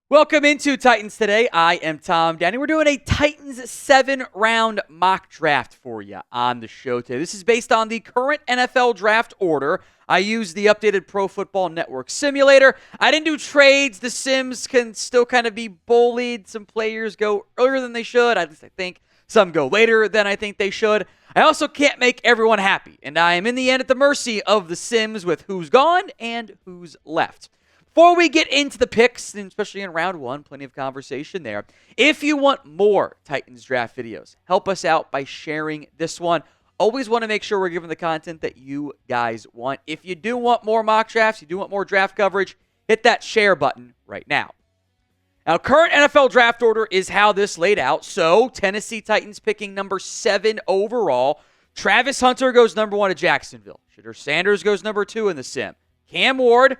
Welcome into Titans Today. I am Tom Downey. We're doing a Titans 7-round mock draft for you on the show today. This is based on the current NFL draft order. I use the updated Pro Football Network simulator. I didn't do trades. The sims can still kind of be bullied. Some players go earlier than they should, at least I think. Some go later than I think they should. I also can't make everyone happy, and I am in the end at the mercy of the sims with who's gone and who's left. Before we get into the picks, and especially in round one, plenty of conversation there. If you want more Titans draft videos, help us out by sharing this one. Always want to make sure we're giving the content that you guys want. If you do want more mock drafts, you do want more draft coverage, hit that share button right now. Now, current NFL draft order is how this laid out. So, Tennessee Titans picking number 7 overall. Travis Hunter goes number 1 to Jacksonville. Shedeur Sanders goes number 2 in the sim. Cam Ward,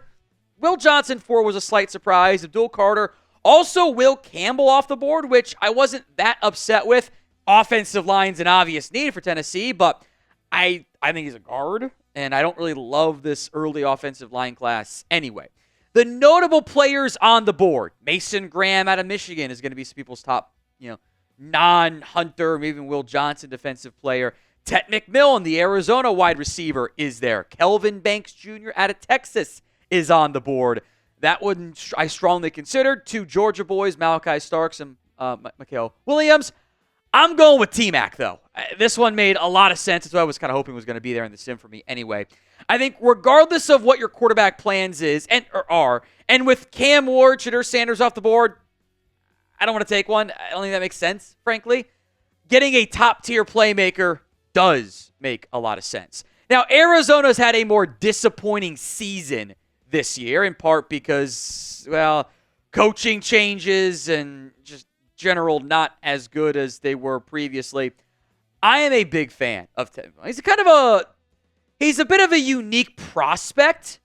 Will Johnson 4 was a slight surprise. Abdul Carter, also Will Campbell off the board, which I wasn't that upset with. Offensive line's an obvious need for Tennessee, but I think he's a guard, and I don't really love this early offensive line class anyway. The notable players on the board, Mason Graham out of Michigan is going to be some people's top, non-Hunter, maybe even Will Johnson defensive player. Tet McMillan, the Arizona wide receiver, is there. Kelvin Banks Jr. out of Texas is on the board. That one I strongly considered. 2 Georgia boys, Malachi Starks and Mikael Williams. I'm going with T-Mac, though. This one made a lot of sense. It's what I was kind of hoping was going to be there in the sim for me anyway. I think regardless of what your quarterback plans are, and with Cam Ward, Shedeur Sanders off the board, I don't want to take one. I don't think that makes sense, frankly. Getting a top-tier playmaker does make a lot of sense. Now, Arizona's had a more disappointing season this year, in part because, coaching changes and just general not as good as they were previously. I am a big fan of Tim. He's a bit of a unique prospect,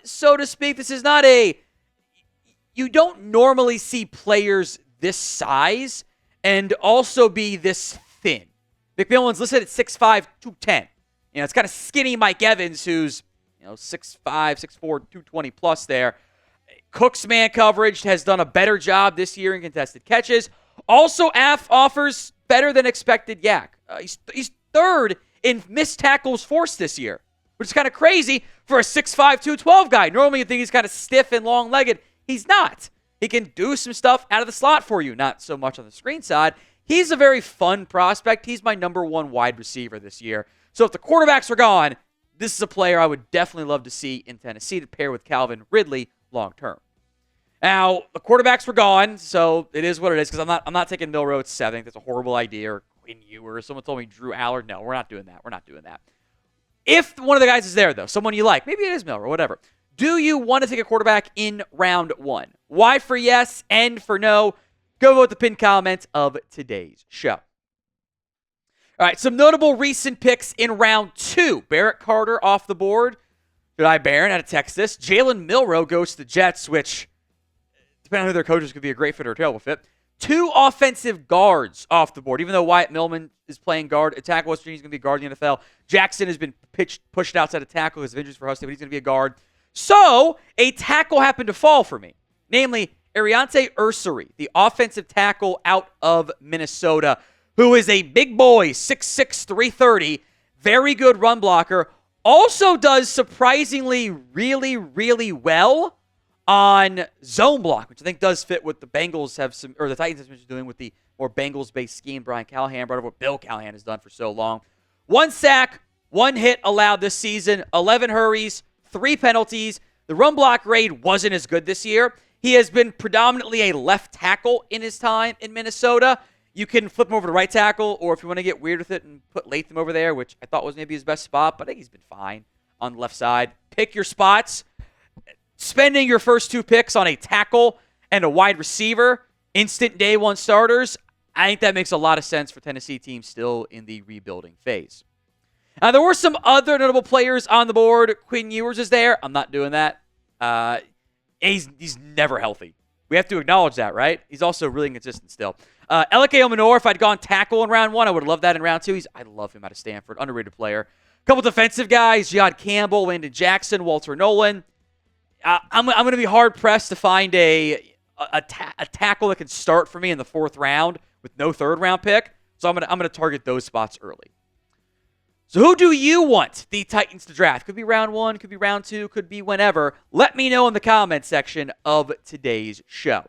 so to speak. This is not you don't normally see players this size and also be this thin. McMillan's listed at 6'5", 210. It's kind of skinny Mike Evans, who's 6'5", 6'4", 220 plus there. Cook's man coverage has done a better job this year in contested catches. Also, offers better than expected yak. He's third in missed tackles forced this year, which is kind of crazy for a 6'5", 212 guy. Normally, you think he's kind of stiff and long-legged. He's not. He can do some stuff out of the slot for you, not so much on the screen side. He's a very fun prospect. He's my number 1 wide receiver this year. So if the quarterbacks are gone, this is a player I would definitely love to see in Tennessee to pair with Calvin Ridley long-term. Now, the quarterbacks were gone, so it is what it is, because I'm not taking Milroe at 7. I think that's a horrible idea, or Quinn Ewers. Someone told me Drew Allard. No, we're not doing that. If one of the guys is there, though, someone you like, maybe it is Milroe, whatever, do you want to take a quarterback in round 1? Y for yes, N for no. Go vote the pinned comment of today's show. All right, some notable recent picks in round 2. Barrett Carter off the board. Jedi Barron out of Texas. Jalen Milroe goes to the Jets, which, depending on who their coaches, could be a great fit or a terrible fit. 2 offensive guards off the board. Even though Wyatt Millman is playing guard, a tackle West Virginia's going to be a guard in the NFL. Jackson has been pushed outside of tackle because of injuries for Huston, but he's going to be a guard. So, a tackle happened to fall for me. Namely, Aireontae Ersery, the offensive tackle out of Minnesota, who is a big boy, 6'6", 330, very good run blocker. Also does surprisingly really, really well on zone block, which I think does fit what the Bengals have the Titans have been doing with the more Bengals-based scheme. Brian Callahan brought up what Bill Callahan has done for so long. 1 sack, 1 hit allowed this season, 11 hurries, 3 penalties. The run block grade wasn't as good this year. He has been predominantly a left tackle in his time in Minnesota. You can flip him over to right tackle, or if you want to get weird with it and put Lathan over there, which I thought was maybe his best spot, but I think he's been fine on the left side. Pick your spots. Spending your first 2 picks on a tackle and a wide receiver, instant day 1 starters, I think that makes a lot of sense for Tennessee teams still in the rebuilding phase. Now, there were some other notable players on the board. Quinn Ewers is there. I'm not doing that. He's never healthy. We have to acknowledge that, right? He's also really inconsistent still. Elike Omenor, if I'd gone tackle in round 1, I would have loved that in round 2. I love him out of Stanford. Underrated player. couple defensive guys, Jaeden Campbell, Landon Jackson, Walter Nolan. I'm going to be hard-pressed to find a tackle that can start for me in the 4th round with no 3rd-round pick. So I'm going to target those spots early. So who do you want the Titans to draft? Could be round 1, could be round 2, could be whenever. Let me know in the comment section of today's show.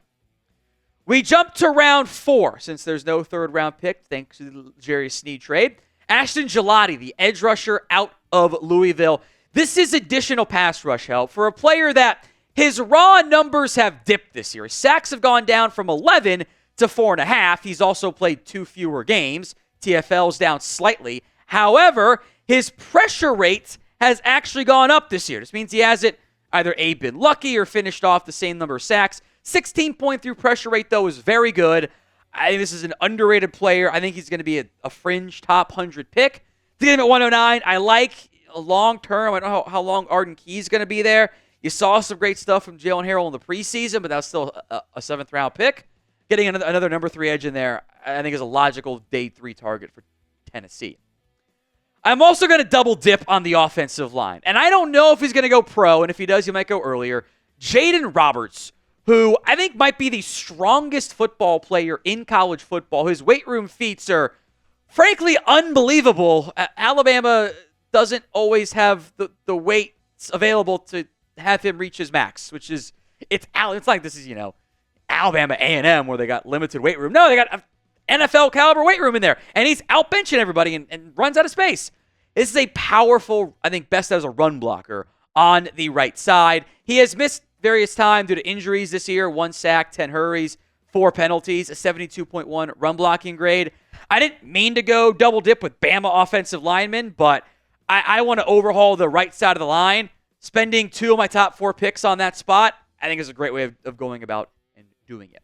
We jump to round 4 since there's no 3rd-round pick thanks to the Jerry Sneed trade. Ashton Gillotte, the edge rusher out of Louisville. This is additional pass rush help for a player that his raw numbers have dipped this year. His sacks have gone down from 11 to 4.5. He's also played 2 fewer games. TFL's down slightly. However, his pressure rate has actually gone up this year. This means he hasn't either A, been lucky or finished off the same number of sacks. 16.3 pressure rate, though, is very good. I think this is an underrated player. I think he's going to be a fringe top 100 pick. To get him at 109, I like a long term. I don't know how long Arden Key's going to be there. You saw some great stuff from Jalen Harrell in the preseason, but that was still a 7th-round pick. Getting another number 3 edge in there, I think, is a logical day 3 target for Tennessee. I'm also going to double dip on the offensive line. And I don't know if he's going to go pro, and if he does, he might go earlier. Jaeden Roberts, who I think might be the strongest football player in college football. His weight room feats are, frankly, unbelievable. Alabama doesn't always have the weights available to have him reach his max, which is, it's like this is, Alabama A&M where they got limited weight room. No, they got NFL caliber weight room in there, and he's outbenching everybody and runs out of space. This is a powerful, I think, best as a run blocker on the right side. He has missed various times due to injuries this year. 1 sack, 10 hurries, 4 penalties, a 72.1 run blocking grade. I didn't mean to go double dip with Bama offensive linemen, but I want to overhaul the right side of the line. Spending 2 of my top 4 picks on that spot, I think is a great way of going about and doing it.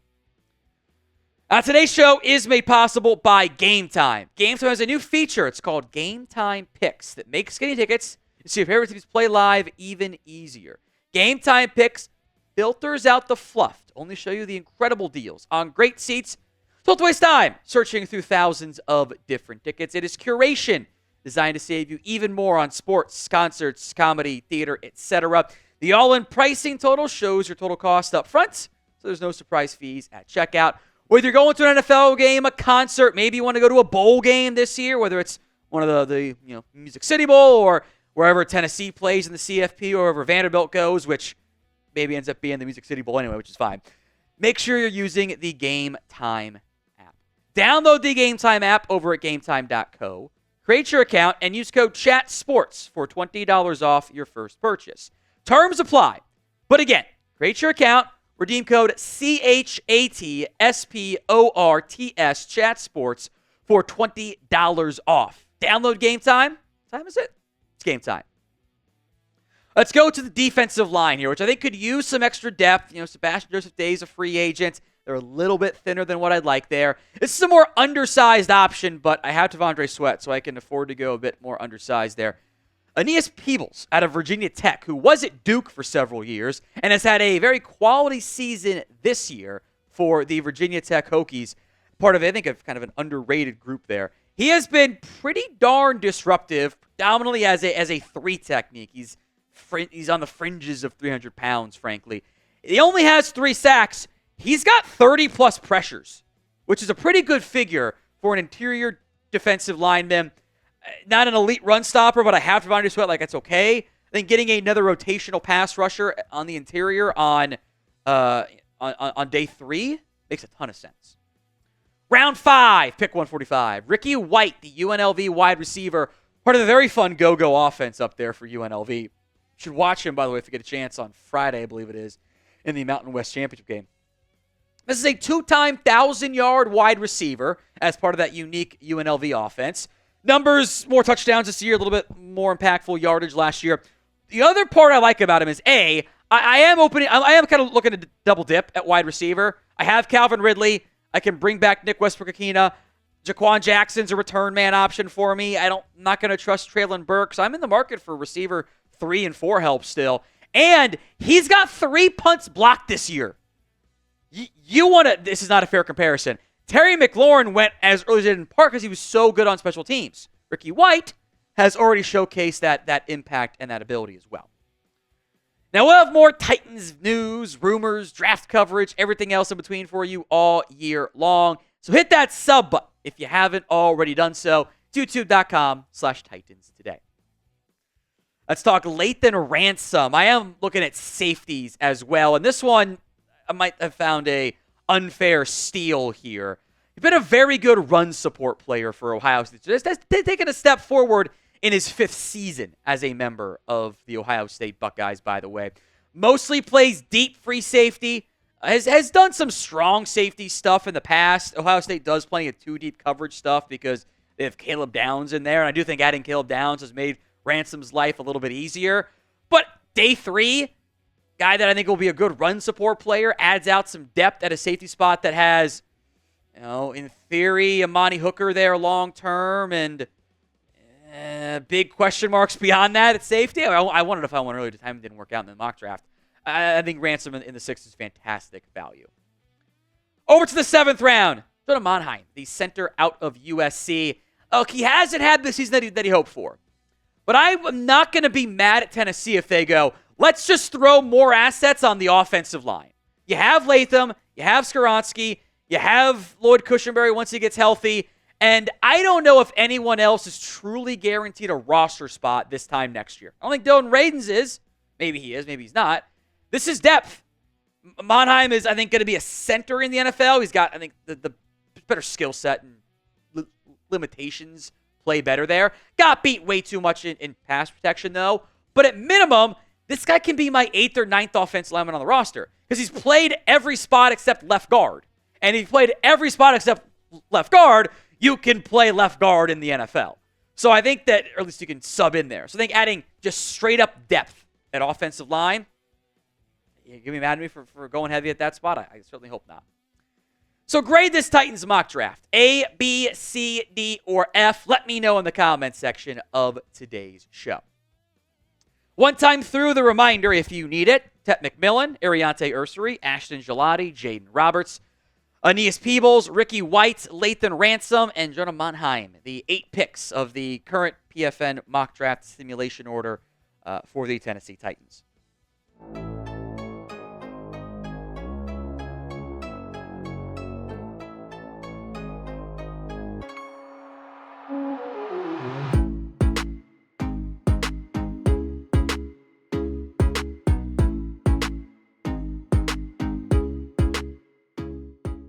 Today's show is made possible by Game Time. Game Time has a new feature. It's called Game Time Picks that makes getting tickets to see your favorite teams play live even easier. Game Time Picks filters out the fluff to only show you the incredible deals on great seats. Don't waste time searching through thousands of different tickets. It is curation designed to save you even more on sports, concerts, comedy, theater, etc. The all-in pricing total shows your total cost up front, so there's no surprise fees at checkout. Whether you're going to an NFL game, a concert, maybe you want to go to a bowl game this year, whether it's one of the Music City Bowl or wherever Tennessee plays in the CFP or wherever Vanderbilt goes, which maybe ends up being the Music City Bowl anyway, which is fine. Make sure you're using the Game Time app. Download the Game Time app over at gametime.co. Create your account and use code CHATSPORTS for $20 off your first purchase. Terms apply. But again, create your account. Redeem code CHATSPORTS, ChatSports, for $20 off. Download Game Time. What time is it? It's game time. Let's go to the defensive line here, which I think could use some extra depth. Sebastian Joseph Day is a free agent. They're a little bit thinner than what I'd like there. This is a more undersized option, but I have T'Vondre Sweat, so I can afford to go a bit more undersized there. Aeneas Peebles out of Virginia Tech, who was at Duke for several years and has had a very quality season this year for the Virginia Tech Hokies. Part of, I think, of kind of an underrated group there. He has been pretty darn disruptive, predominantly as a 3 technique. He's on the fringes of 300 pounds, frankly. He only has 3 sacks. He's got 30-plus pressures, which is a pretty good figure for an interior defensive lineman. Not an elite run stopper, but I have T'Vondre Sweat, like that's okay. I think getting another rotational pass rusher on the interior on day 3 makes a ton of sense. Round 5, pick 145. Ricky White, the UNLV wide receiver, part of the very fun go-go offense up there for UNLV. You should watch him, by the way, if you get a chance on Friday, I believe it is, in the Mountain West Championship game. This is a 2-time 1,000-yard wide receiver as part of that unique UNLV offense. Numbers, more touchdowns this year, a little bit more impactful yardage last year. The other part I like about him is, I am kind of looking to double dip at wide receiver. I have Calvin Ridley. I can bring back Nick Westbrook-Akina. Jaquan Jackson's a return man option for me. I'm not going to trust Traylon Burks. I'm in the market for receiver 3 and 4 help still. And he's got 3 punts blocked this year. This is not a fair comparison. Terry McLaurin went as early as he did in part because he was so good on special teams. Ricky White has already showcased that impact and that ability as well. Now, we'll have more Titans news, rumors, draft coverage, everything else in between for you all year long. So hit that sub button if you haven't already done so. YouTube.com/Titans today. Let's talk Lathan Ransom. I am looking at safeties as well. And this one, I might have found a unfair steal here. He's been a very good run support player for Ohio State. So that's taken a step forward in his 5th season as a member of the Ohio State Buckeyes, by the way. Mostly plays deep free safety. Has done some strong safety stuff in the past. Ohio State does plenty of 2-deep coverage stuff because they have Caleb Downs in there. And I do think adding Caleb Downs has made Ransom's life a little bit easier. But day 3, guy that I think will be a good run support player, adds out some depth at a safety spot that has, in theory, Amani Hooker there long term and big question marks beyond that at safety. I wondered if I went earlier. The time didn't work out in the mock draft. I think Ransom in the 6th is fantastic value. Over to the 7th round. Jonah Monheim, the center out of USC. He hasn't had the season that he hoped for. But I'm not going to be mad at Tennessee if they go, let's just throw more assets on the offensive line. You have Latham, you have Skoronsky, you have Lloyd Cushenberry once he gets healthy, and I don't know if anyone else is truly guaranteed a roster spot this time next year. I don't think Dylan Radens is. Maybe he is, maybe he's not. This is depth. Monheim is, I think, going to be a center in the NFL. He's got, I think, the better skill set and limitations play better there. Got beat way too much in pass protection, though. But at minimum, this guy can be my 8th or 9th offensive lineman on the roster because he's played every spot except left guard. And if he played every spot except left guard, you can play left guard in the NFL. So I think that, or at least you can sub in there. So I think adding just straight up depth at offensive line, you gonna be mad at me for going heavy at that spot? I certainly hope not. So grade this Titans mock draft. A, B, C, D, or F. Let me know in the comments section of today's show. One time through the reminder, if you need it, Tetairoa McMillan, Aireontae Ersery, Ashton, Gillotte, Jaeden Roberts, Aeneas Peebles, Ricky White, Lathan Ransom, and Jonah Monheim, the 8 picks of the current PFN mock draft simulation order for the Tennessee Titans.